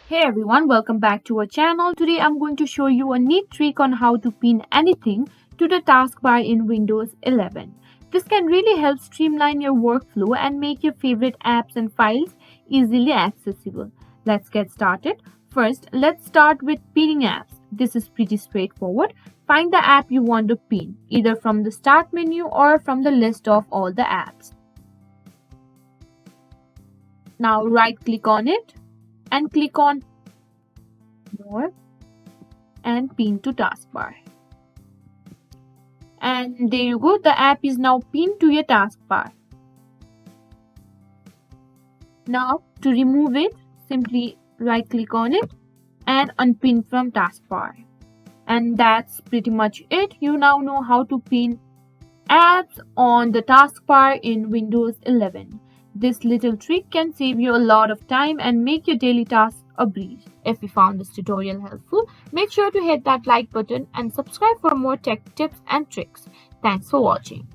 Hey everyone, welcome back to our channel. Today I'm going to show you a neat trick on how to pin anything to the taskbar in Windows 11. This can really help streamline your workflow and make your favorite apps and files easily accessible. Let's get started. First, let's start with pinning apps. This is pretty straightforward. Find the app you want to pin, either from the start menu or from the list of all the apps. Now right click on it and click on More and Pin to Taskbar. And there you go, the app is now pinned to your taskbar. Now to remove it, simply right click on it and unpin from taskbar. And that's pretty much it. You now know how to pin apps on the taskbar in Windows 11. This little trick can save you a lot of time and make your daily tasks a breeze. If you found this tutorial helpful, make sure to hit that like button and subscribe for more tech tips and tricks. Thanks for watching.